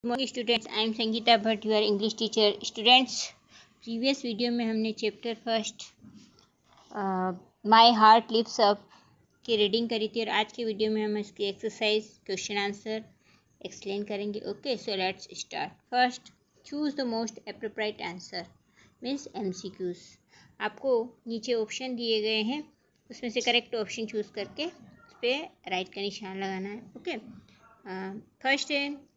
Morning students, I am Sangeeta Bhatt, your English teacher. Students, previous video में हमने chapter first my heart lifts up की reading करी थी और आज की वीडियो में हम इसकी एक्सरसाइज क्वेश्चन आंसर एक्सप्लेन करेंगे। Okay, so let's start. First, choose the most appropriate answer means MCQs। आपको नीचे ऑप्शन दिए गए हैं, उसमें से करेक्ट ऑप्शन चूज करके उस पर राइट का निशान लगाना है। ओके, फर्स्ट है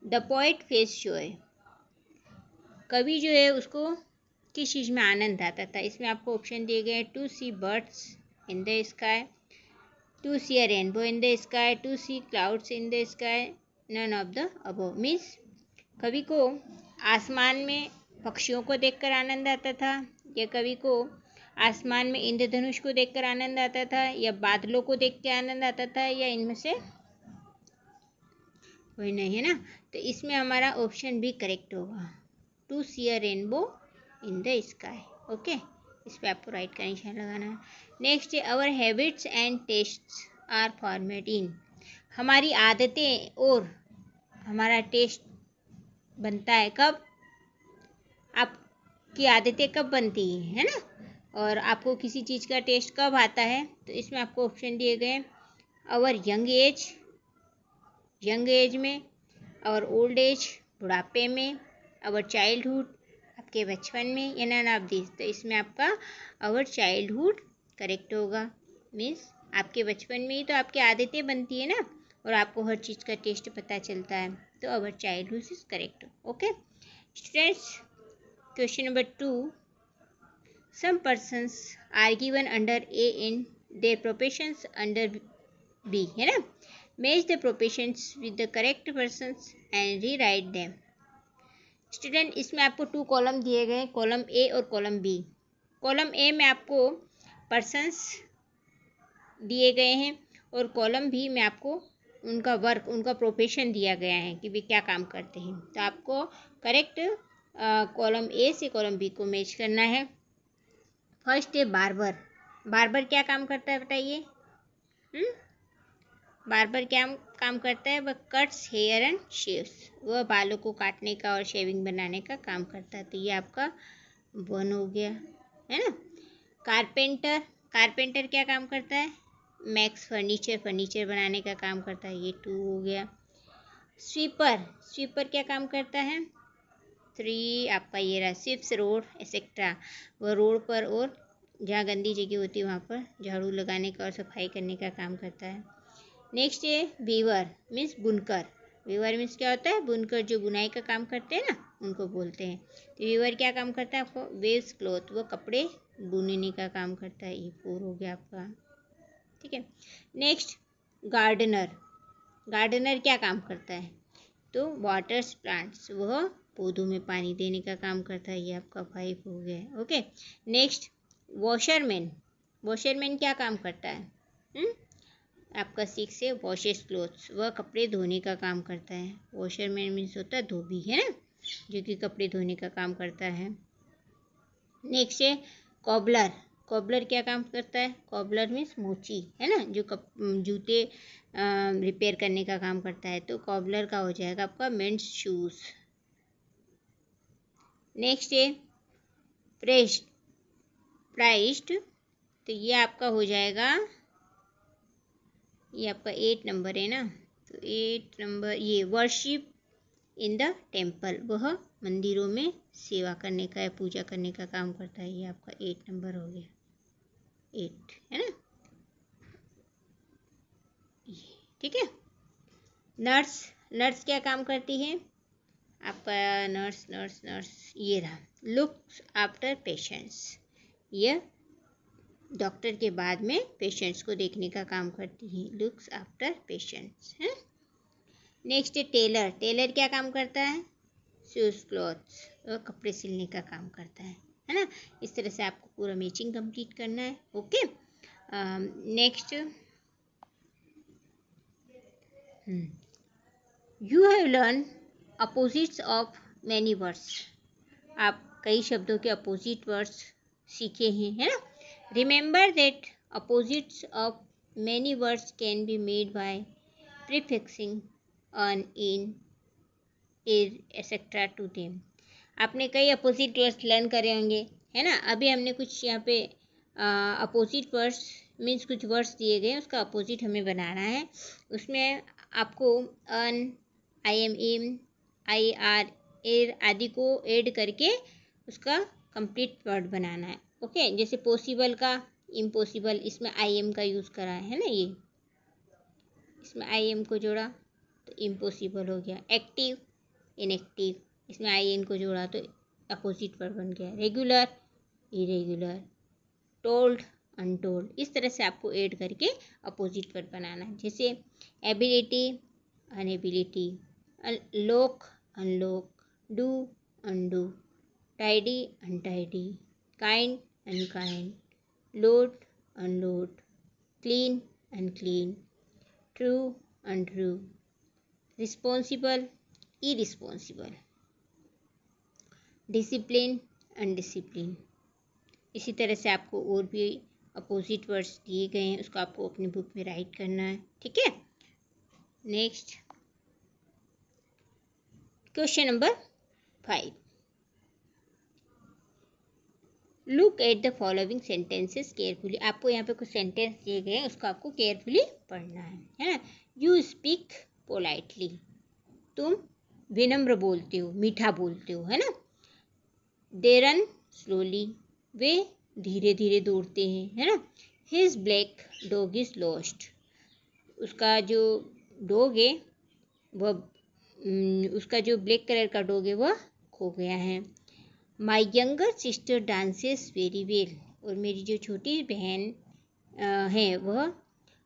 द पोइट फेस जॉय। कवि जो है उसको किस चीज़ में आनंद आता था। इसमें आपको ऑप्शन दिए गए हैं to see birds in the sky, to see a rainbow in the sky, to see clouds in the sky, none of the above. Means कवि को आसमान में पक्षियों को देखकर आनंद आता था, या कवि को आसमान में इंद्रधनुष को देखकर आनंद आता था, या बादलों को देख के आनंद आता था, या इनमें से कोई नहीं है ना। तो इसमें हमारा ऑप्शन भी करेक्ट होगा, to see a rainbow in the sky. Okay, इस पर आपको राइट का निशान लगाना है। नेक्स्ट है our habits and tastes are formed in. हमारी आदतें और हमारा टेस्ट बनता है कब, आपकी आदतें कब बनती हैं, है ना, और आपको किसी चीज़ का टेस्ट कब आता है। तो इसमें आपको ऑप्शन दिए गए आवर यंग एज में, और ओल्ड एज बुढ़ापे में, अवर चाइल्डहुड आपके बचपन में, या नन ऑफ दिस। तो इसमें आपका अवर चाइल्डहुड करेक्ट होगा। मीन्स आपके बचपन में ही तो आपकी आदतें बनती है ना, और आपको हर चीज़ का टेस्ट पता चलता है, तो our childhood is correct. Okay students, question number 2, some persons are given under A in their professions under B, है ना। Match the professions with the correct persons and rewrite them. Student, इसमें आपको 2 column दिए गए हैं, column A और column B. Column A में आपको पर्सन्स दिए गए हैं, और कॉलम बी में आपको उनका वर्क, उनका प्रोफेशन दिया गया है कि वे क्या काम करते हैं। तो आपको करेक्ट कॉलम ए से कॉलम बी को मैच करना है। फर्स्ट है बार्बर। बार्बर क्या काम करता है बताइए। बार्बर क्या काम करता है, वह कट्स हेयर एंड शेव्स। वह बालों को काटने का और शेविंग बनाने का काम करता है। तो ये आपका 1 हो गया, है ना। कारपेंटर, कारपेंटर क्या काम करता है, मैक्स फर्नीचर बनाने का काम करता है। ये 2 हो गया। स्वीपर, स्वीपर क्या काम करता है, 3 आपका ये रहा। स्वीप्स रोड एक्सेट्रा, वह रोड पर और जहाँ गंदी जगह होती है वहाँ पर झाड़ू लगाने का और सफाई करने का काम करता है। नेक्स्ट है वीवर मीन्स बुनकर। वीवर मीन्स क्या होता है, बुनकर, जो बुनाई का काम करते हैं ना, उनको बोलते हैं। तो वीवर क्या काम करता है, आपको वेव्स क्लॉथ, वो कपड़े बुनने का काम करता है। ये 4 हो गया आपका, ठीक है। नेक्स्ट गार्डनर, गार्डनर क्या काम करता है, तो वाटर्स प्लांट्स, वह पौधों में पानी देने का काम करता है। ये आपका 5 हो गया। ओके, नेक्स्ट वॉशरमैन, वॉशरमैन क्या काम करता है, आपका 6 है। वॉशेस क्लोथ्स, वह कपड़े धोने का काम करता है। वॉशरमैन मीन्स होता है धोबी, है ना, जो कि कपड़े धोने का काम करता है। नेक्स्ट है कॉबलर। कॉबलर क्या काम करता है, कॉबलर मीन्स मोची, है ना, जो जूते रिपेयर करने का काम करता है। तो कॉबलर का हो जाएगा आपका मेंस शूज। नेक्स्ट है प्राइस्ड, तो ये आपका हो जाएगा, ये आपका 8 नंबर है ना। तो 8 नंबर ये वर्शिप इन द टेम्पल, वह मंदिरों में सेवा करने का या पूजा करने का काम करता है। ये आपका 8 नंबर हो गया, 8, है ना, ठीक है। नर्स, नर्स क्या काम करती है, आपका नर्स नर्स नर्स ये रहा, लुक्स आफ्टर पेशेंट्स, यह डॉक्टर के बाद में पेशेंट्स को देखने का काम करती है। लुक्स आफ्टर पेशेंट्स, है। नेक्स्ट टेलर, टेलर क्या काम करता है, शूज क्लॉथ्स, वो कपड़े सिलने का काम करता है ना। इस तरह से आपको पूरा मैचिंग कंप्लीट करना है। Okay, next you have learn opposites of many words. आप कई शब्दों के अपोजिट वर्ड्स सीखे हैं, है ना। Remember that opposites of many words can be made by prefixing an in etcetera to them. आपने कई अपोजिट वर्ड्स लर्न करे होंगे, है ना। अभी हमने कुछ यहाँ पे अपोजिट वर्ड्स मीन्स कुछ वर्ड्स दिए गए, उसका अपोजिट हमें बनाना है। उसमें आपको un, I M, M, I R, er आदि को ऐड करके उसका कंप्लीट वर्ड बनाना है। ओके, जैसे पॉसिबल का इम्पॉसिबल, इसमें आई एम का यूज़ करा है ना, ये इसमें आई एम को जोड़ा तो इम्पॉसिबल हो गया। एक्टिव, इनएक्टिव, इसमें आई एन को जोड़ा तो अपोजिट वर्ड बन गया। रेगुलर, इरेगुलर, टोल्ड, अनटोल्ड, इस तरह से आपको ऐड करके अपोजिट वर्ड बनाना है। जैसे ability, unability, lock, unlock, do, undo, tidy, untidy, kind, unkind, load, unload, clean, unclean, true, untrue, responsible, irresponsible, discipline, undiscipline. इसी तरह से आपको और भी अपोजिट वर्ड्स दिए गए हैं, उसको आपको अपनी बुक में राइट करना है, ठीक है। Next question number 5, look at the following sentences carefully. आपको यहाँ पे कुछ सेंटेंस दिए गए हैं, उसको आपको केयरफुली पढ़ना है ना। यू स्पीक पोलाइटली, तुम विनम्र बोलते हो, मीठा बोलते हो, है ना। दे रन स्लोली, वे धीरे धीरे दौड़ते हैं, है ना। His black dog is lost, उसका जो डॉग है वह उसका जो ब्लैक कलर का डॉग है वह खो गया है। My younger sister dances very well, और मेरी जो छोटी बहन है वह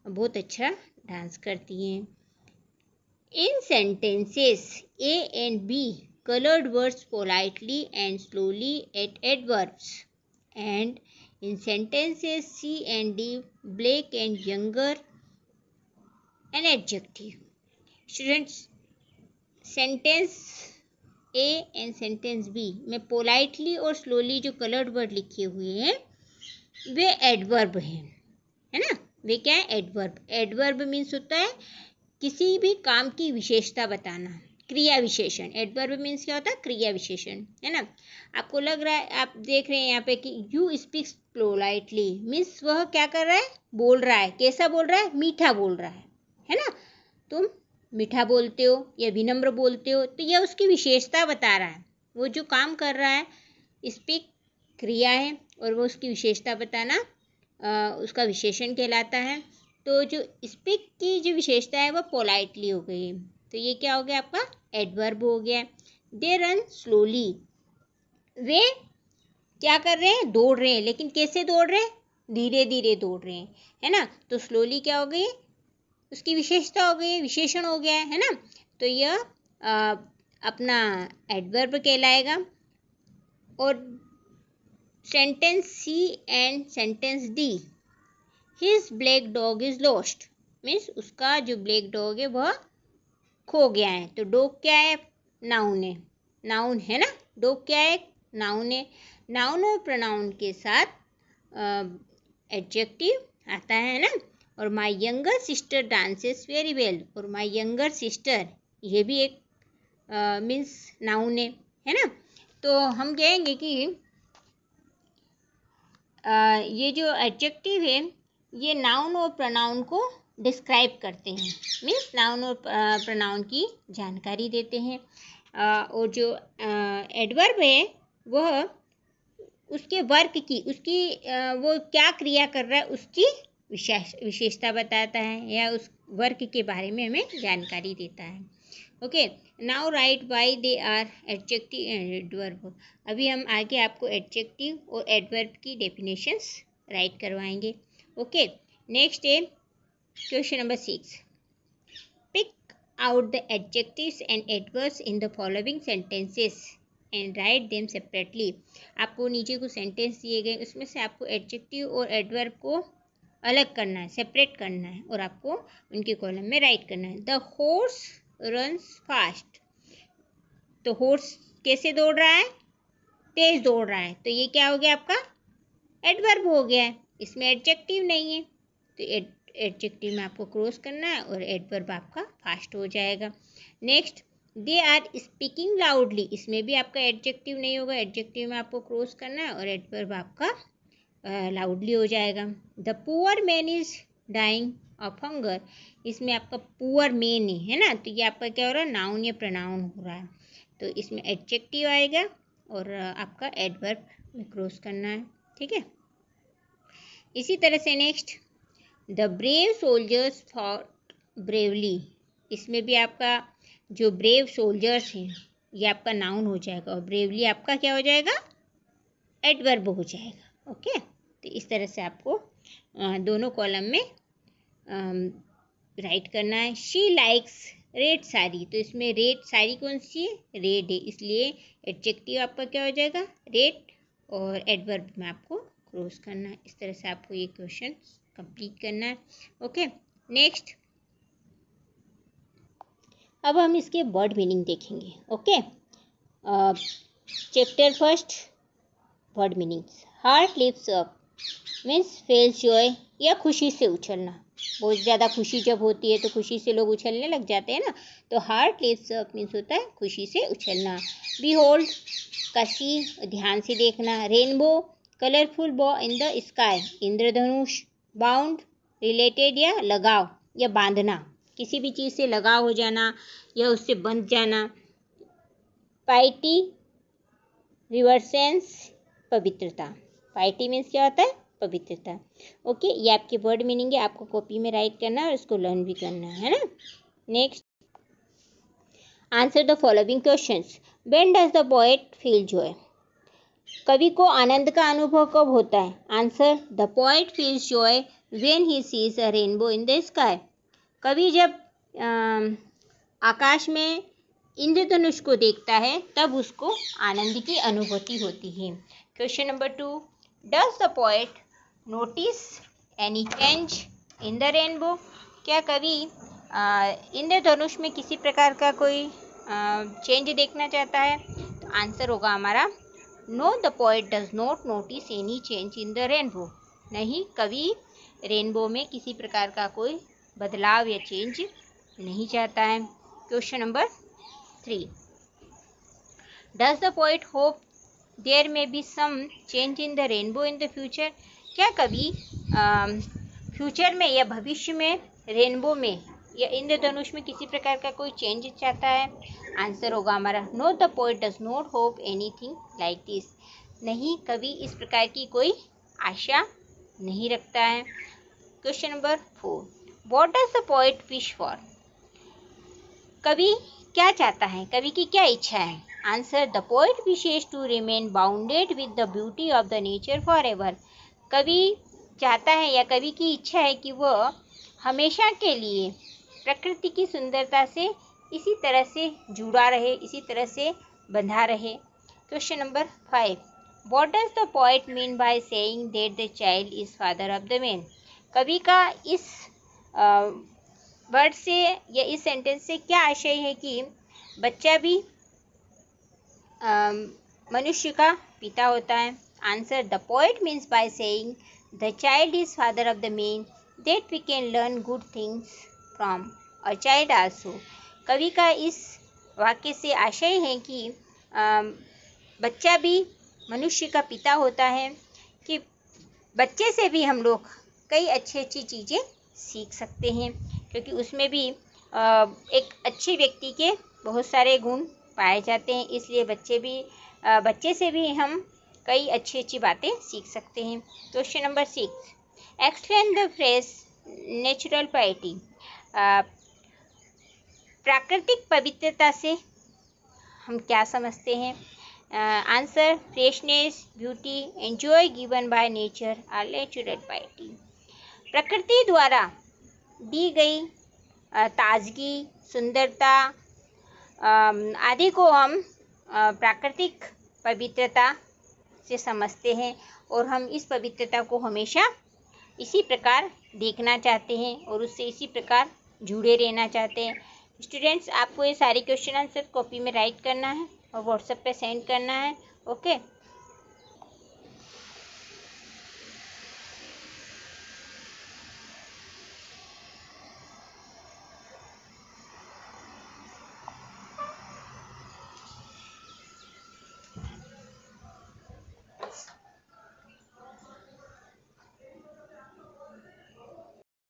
बहुत अच्छा डांस करती हैं। In sentences A and B colored words politely and slowly at adverbs, and in sentences C and D black and younger an adjective. Students, sentence A and sentence B में politely और slowly जो colored word लिखे हुए हैं वे adverb हैं, है ना। वे क्या है? adverb. adverb मीन्स होता है किसी भी काम की विशेषता बताना, क्रिया विशेषण। एडवर्ब मीन्स क्या होता है? क्रिया विशेषण, है ना। आपको लग रहा है, आप देख रहे हैं यहाँ पे कि यू स्पीक्स पोलाइटली मीन्स वह क्या कर रहा है? बोल रहा है। कैसा बोल रहा है? मीठा बोल रहा है ना। तुम मीठा बोलते हो या विनम्र बोलते हो, तो यह उसकी विशेषता बता रहा है। वो जो काम कर रहा है, स्पीक क्रिया है और वो उसकी विशेषता बताना उसका विशेषण कहलाता है। तो जो स्पीक की जो विशेषता है वह पोलाइटली हो गई है, तो ये क्या हो गया? आपका एडवर्ब हो गया। दे रन स्लोली, वे क्या कर रहे हैं? दौड़ रहे हैं, लेकिन कैसे दौड़ रहे हैं? धीरे धीरे दौड़ रहे हैं, है ना। तो स्लोली क्या हो गई? उसकी विशेषता हो गई, विशेषण हो गया है ना। तो यह अपना एडवर्ब कहलाएगा। और sentence C and sentence D, his black dog is lost means उसका जो ब्लैक डॉग है वह खो गया है। तो डॉग क्या है? नाउन है, नाउन है ना। डॉग क्या है? नाउन है। नाउन और प्रोनाउन के साथ एडजेक्टिव आता है ना। और my younger sister dances very well, और माई यंगर सिस्टर ये भी एक मीन्स नाउन है ना। तो हम कहेंगे कि ये जो एडजेक्टिव है ये नाउन और प्रोनाउन को डिस्क्राइब करते हैं, मीन्स नाउन और प्रोनाउन की जानकारी देते हैं। और जो एडवर्ब है वह उसके वर्क की, उसकी वो क्या क्रिया कर रहा है उसकी विशेषता बताता है या उस वर्क के बारे में हमें जानकारी देता है। Okay, now write why they are adjective and adverb. अभी हम आगे आपको एडजेक्टिव और एडवर्ब की डेफिनेशंस राइट करवाएंगे। ओके, नेक्स्ट है question number 6, pick out the adjectives and adverbs in the following sentences and write them separately. आपको नीचे कुछ सेंटेंस दिए गए, उसमें से आपको एडजेक्टिव और एडवर्ब को अलग करना है, सेपरेट करना है और आपको उनके कॉलम में राइट करना है। द हॉर्स रन्स फास्ट, तो हॉर्स कैसे दौड़ रहा है? तेज दौड़ रहा है। तो ये क्या हो गया? आपका एडवर्ब हो गया है, इसमें एडजेक्टिव नहीं है। तो एडजेक्टिव में आपको क्रॉस करना है और एडवर्ब आपका फास्ट हो जाएगा। Next, they are speaking loudly, इसमें भी आपका एडजेक्टिव नहीं होगा, एडजेक्टिव में आपको क्रॉस करना है और एडवर्ब आपका लाउडली हो जाएगा। The poor man is dying of hunger, इसमें आपका पुअर मैन है ना, तो ये आपका क्या हो रहा है, नाउन या प्रोनाउन हो रहा है, तो इसमें एडजेक्टिव आएगा और आपका एडवर्ब में क्रॉस करना है, ठीक है। इसी तरह से next, the brave soldiers fought bravely, इसमें भी आपका जो ब्रेव सोल्जर्स हैं ये आपका नाउन हो जाएगा और ब्रेवली आपका क्या हो जाएगा, एडवर्ब हो जाएगा। ओके, तो इस तरह से आपको दोनों कॉलम में राइट करना है। शी लाइक्स रेड साड़ी, तो इसमें रेड साड़ी कौन सी है, रेड है, इसलिए एडजेक्टिव आपका क्या हो जाएगा, रेड, और एडवर्ब में आपको क्रॉस करना है। इस तरह से आपको ये क्वेश्चन कंप्लीट करना है। ओके, नेक्स्ट अब हम इसके वर्ड मीनिंग देखेंगे। Okay, chapter first, word meanings. Heart lifts up means fails Joy, या खुशी से उछलना, बहुत ज़्यादा खुशी जब होती है तो खुशी से लोग उछलने लग जाते हैं ना, तो हार्ट लिफ्ट्स अप मीन्स होता है खुशी से उछलना। बीहोल्ड, कसी, ध्यान से देखना। रेनबो, कलरफुल बॉ इन the sky, Indradhanush. Bound, related या लगाव या बांधना, किसी भी चीज़ से लगाव हो जाना या उससे बंध जाना। पाइटी, रिवर्सेंस, पवित्रता। पाइटी मीन्स क्या होता है, पवित्रता। ओके, ये आपके वर्ड मीनिंग है, आपको कॉपी में राइट करना है और इसको लर्न भी करना है ना। Next, answer the following questions. When does the poet feel Joy, कवि को आनंद का अनुभव कब होता है। Answer, the poet feels Joy when he sees a rainbow in the sky, कवि जब आकाश में इंद्रधनुष को देखता है तब उसको आनंद की अनुभूति होती है। Question number 2, does the poet notice any change in the rainbow, क्या कवि इंद्रधनुष में किसी प्रकार का कोई चेंज देखना चाहता है। तो आंसर होगा हमारा, know the poet does not notice any change in the rainbow, नहीं, कवि रेनबो में किसी प्रकार का कोई बदलाव या चेंज नहीं चाहता है। Question number 3, does the poet hope there may be some change in the rainbow in the future, क्या कवि फ्यूचर में या भविष्य में रेनबो में या इंद्रधनुष में किसी प्रकार का कोई चेंज चाहता है। आंसर होगा हमारा, know the poet does not hope anything like this, नहीं, कवि इस प्रकार की कोई आशा नहीं रखता है। Question number 4, what does the poet wish for, कवि क्या चाहता है, कवि की क्या इच्छा है। Answer, the poet wishes to remain bounded with the beauty of the nature forever, कवि चाहता है या कवि की इच्छा है कि वह हमेशा के लिए प्रकृति की सुंदरता से इसी तरह से जुड़ा रहे, इसी तरह से बंधा रहे। Question number 5, what does the poet mean by saying that the child is father of the man, कवि का इस वर्ड से या इस सेंटेंस से क्या आशय है कि बच्चा भी मनुष्य का पिता होता है। Answer, the poet means by saying the child is father of the man that we can learn good things from a child also, कवि का इस वाक्य से आशय है कि बच्चा भी मनुष्य का पिता होता है, कि बच्चे से भी हम लोग कई अच्छी चीज़ें सीख सकते हैं, क्योंकि उसमें भी एक अच्छे व्यक्ति के बहुत सारे गुण पाए जाते हैं, इसलिए बच्चे से भी हम कई अच्छी बातें सीख सकते हैं। Question number 6, explain the phrase natural piety, प्राकृतिक पवित्रता से हम क्या समझते हैं। Answer, freshness, beauty, enjoy given by nature are natural piety, प्रकृति द्वारा दी गई ताजगी, सुंदरता आदि को हम प्राकृतिक पवित्रता से समझते हैं और हम इस पवित्रता को हमेशा इसी प्रकार देखना चाहते हैं और उससे इसी प्रकार जुड़े रहना चाहते हैं। स्टूडेंट्स, आपको ये सारे क्वेश्चन आंसर कॉपी में राइट करना है और व्हाट्सएप पे सेंड करना है। ओके।